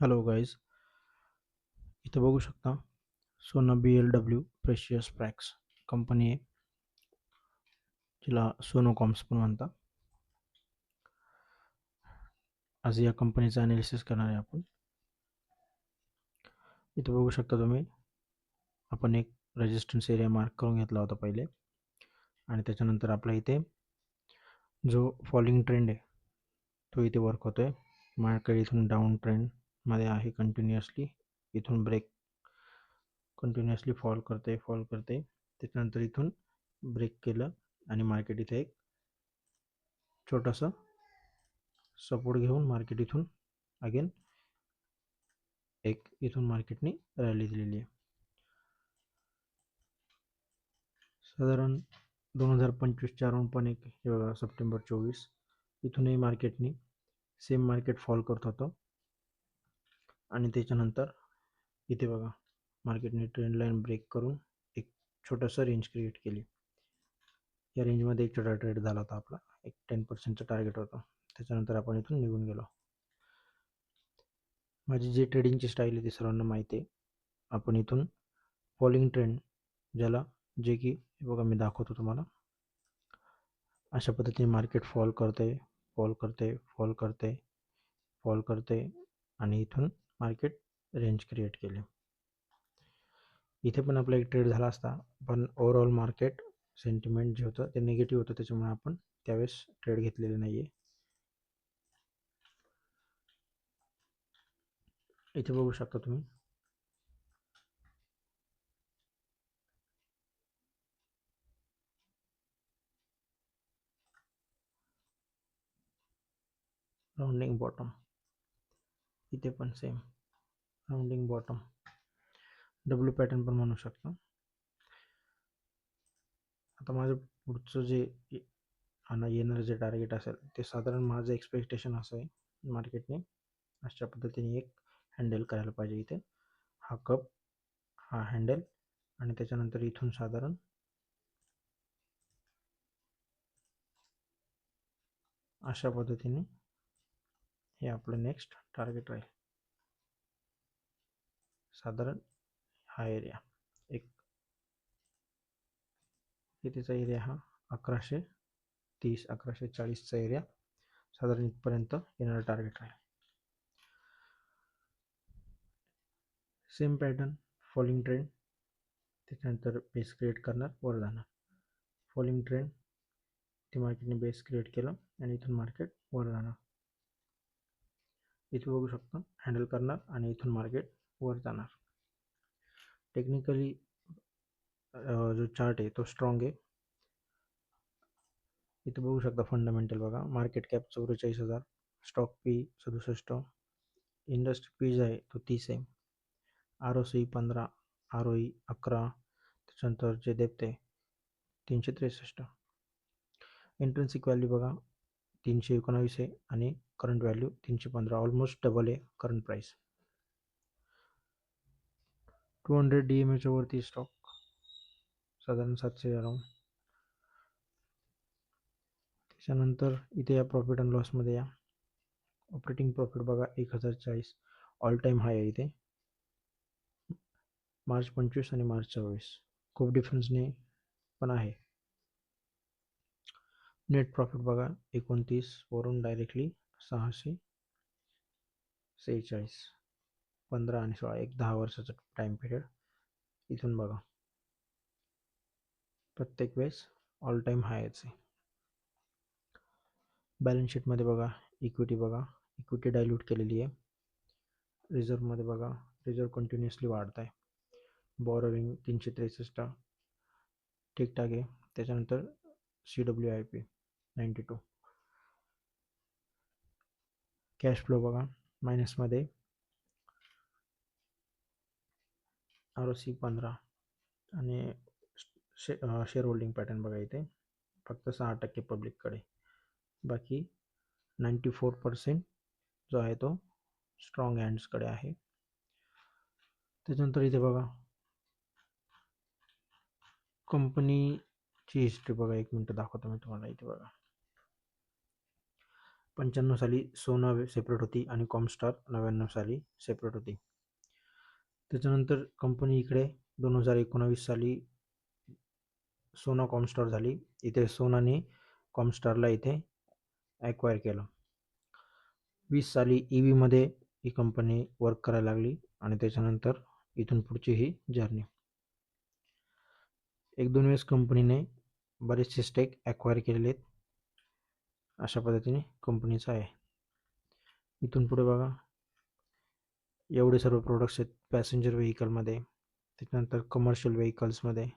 Hello guys, इथे बघू शकता सोना BLW प्रेशियस प्रॅक्स कंपनी आहे, जिला सोनोकॉम्स पण म्हणतात. आज या कंपनीचं ॲनालिसिस करणार आहे आपण. इथे बघू शकता तुम्ही, आपण एक रेजिस्टन्स एरिया मार्क करून घेतला होता पहिले, आणि त्याच्यानंतर आपला इथे जो फॉलिंग ट्रेंड आहे तो इथे वर्क होतोय. मार्केट इथून डाऊन ट्रेंडमध्ये आहे कंटिन्युअसली. इथून ब्रेक कंटिन्युअसली फॉल करते त्याच्यानंतर इथून ब्रेक केलं आणि मार्केट इथे एक छोटासा सपोर्ट घेऊन मार्केट इथून अगेन इथून मार्केटने रॅली दिलेली आहे. साधारण 2025च्या अराउंड पण एक हे बघा, सप्टेंबर 24 इथूनही मार्केटने सेम मार्केट फॉल करत होतं आणि त्याच्यानंतर इथे बघा मार्केटने ट्रेंड लाईन ब्रेक करून एक छोटंसं रेंज क्रिएट केली. या रेंजमध्ये एक छोटा ट्रेड झाला होता आपला, एक 10%चं टार्गेट होतं. त्याच्यानंतर आपण इथून निघून गेलो. माझी जी ट्रेडिंगची स्टाईल आहे ती सर्वांना माहिती आहे. आपण इथून फॉलिंग ट्रेंड ज्याला जे की बघा मी दाखवतो तुम्हाला, अशा पद्धतीने मार्केट फॉल करते आणि इथून मार्केट रेंज क्रिएट केली. इथे पण आपला एक ट्रेड झाला असता, पण ओव्हरऑल मार्केट सेंटिमेंट जे होतं ते निगेटिव्ह होतं, त्याच्यामुळे आपण त्यावेळेस ट्रेड घेतलेले नाही आहे. इथे बघू शकता तुम्ही, राउंडिंग बॉटम. इथे पण same rounding bottom, W pattern पण म्हणू शकता. आता माझं पुढचं जे येणारं जे टार्गेट असेल ते साधारण माझं एक्सपेक्टेशन असं आहे, मार्केटने अशा पद्धतीने एक हँडल करायला पाहिजे. इथे हा कप, हा हँडल, आणि त्याच्यानंतर इथून साधारण अशा पद्धतीने हे आपलं नेक्स्ट टार्गेट राहील. साधारण हा एरिया एक कितीचा एरिया, हा 1130 1140चा एरिया साधारण इथपर्यंत येणारं टार्गेट राहील. सेम पॅटर्न, फॉलिंग ट्रेंड, त्याच्यानंतर बेस क्रिएट करणार, वर जाणार. फॉलिंग ट्रेंड, ते मार्केटने बेस क्रिएट केलं आणि इथून मार्केट वर जाणार. इथे बघू शकता हँडल करणार आणि इथून मार्केट वर जाणार. टेक्निकली जो चार्ट आहे तो स्ट्रॉंग आहे. इथे बघू शकता फंडामेंटल बघा, market cap 44,000, stock P 67, industry P जो आहे तो 30 आहे, ROC 15, ROE 11, त्याच्यानंतर जे डेप्थ आहे 363, इंट्रेन्सिक व्हॅल्यू बघा 319 आहे आणि करंट व्हॅल्यू 315, ऑलमोस्ट डबल आहे करंट प्राइस. 200 DMAच्या वरती स्टॉक, साधारण 700 अराउंड. त्याच्यानंतर इथे या प्रॉफिट अँड लॉसमध्ये या, ऑपरेटिंग प्रॉफिट बघा 1040, ऑल टाईम हाय आहे इथे. मार्च 25 आणि मार्च 26 खूप डिफरन्सने पण आहे. नेट प्रॉफिट बघा 29 वरून डायरेक्टली 646, 15 आणि 16, एक 10 वर्षाचा टाईम पिरियड. इथून बघा प्रत्येक वेळेस ऑल टाईम हायच आहे. बॅलन्स शीटमध्ये बघा इक्विटी डायल्यूट केलेली आहे. रिझर्वमध्ये बघा, रिझर्व कंटिन्युअसली वाढत आहे. बॉरोविंग 363 ठीकठाक आहे. त्याच्यानंतर CWIP 92. कॅश फ्लो बघा मायनसमध्ये, ROC 15 आणि शेअर होल्डिंग पॅटर्न बघा इथे फक्त 6% पब्लिककडे, बाकी 94% जो आहे तो स्ट्रॉंग हँड्सकडे आहे. त्याच्यानंतर इथे बघा कंपनीची हिस्ट्री बघा, 1 मिनिट दाखवतो मी तुम्हाला. इथे बघा 95 साली सोना सेपरेट होती आणि कॉमस्टार 99 साली सेपरेट होती. त्याच्यानंतर कंपनी इकडे 2019 साली सोना कॉमस्टार झाली. इथे सोनाने कॉमस्टारला इथे ॲक्वायर केलं. 20 साली ईव्हीमध्ये ही कंपनी वर्क करायला लागली आणि त्याच्यानंतर इथून पुढची ही जर्नी. 1-2 वेळेस कंपनीने बरेचसे स्टेक ॲक्वायर केलेले आहेत. अशा पद्धतीने कंपनीचं आहे. इथून पुढे बघा, एवढे सर्व प्रोडक्ट्स आहेत पॅसेंजर व्हेकलमध्ये, त्याच्यानंतर कमर्शियल व्हेकल्समध्ये,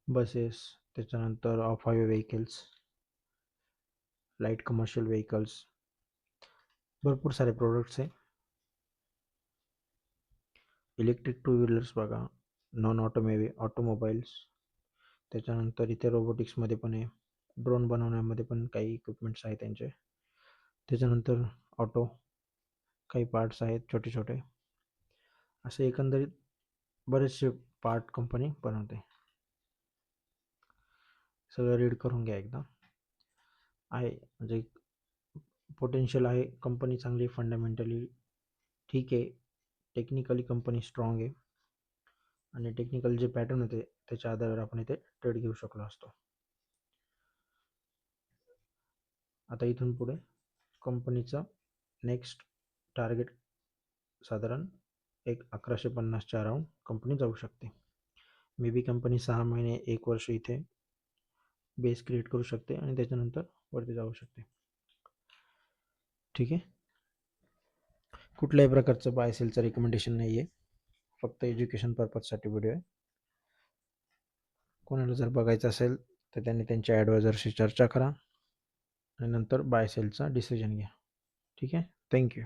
बसेस, त्याच्यानंतर of highway vehicles, light commercial vehicles, भरपूर सारे प्रोडक्ट्स आहे. इलेक्ट्रिक टू व्हीलर्स बघा, नॉन ऑटोमोबाईल्स, त्याच्यानंतर इथे रोबोटिक्समध्ये पण आहे, ड्रोन बनवण्यामध्ये पण काही इक्विपमेंट्स आहेत त्यांचे, त्याच्यानंतर ऑटो काही पार्ट्स आहेत छोटे छोटे. असे एकंदरीत बरेचसे पार्ट कंपनी बनवते. सगळं रीड करून घ्या एकदा. आहे म्हणजे पोटेन्शियल आहे, कंपनी चांगली, फंडामेंटली ठीक आहे, टेक्निकली कंपनी स्ट्रॉंग आहे आणि टेक्निकल जे पॅटर्न होते त्याच्या आधारावर आपण इथे ट्रेड घेऊ शकलो असतो. आता इथून पुढे कंपनीचा नेक्स्ट टार्गेट साधारण 1150च्या अराउंड कंपनी जाऊ शकते. मे बी कंपनी 6 महिने 1 वर्ष इथे बेस क्रिएट करू शकते आणि त्याच्यानंतर वरती जाऊ शकते. ठीक आहे. कुठल्याही प्रकारचं बाय सेलचं रिकमेंडेशन नाही आहे, फक्त एज्युकेशन पर्पजसाठी व्हिडिओ आहे. कोणाला जर बघायचं असेल तर त्यांनी त्यांच्या ॲडवायझरशी चर्चा करा आणि नंतर बाय सेलचा डिसिजन घ्या. ठीक आहे. थँक्यू.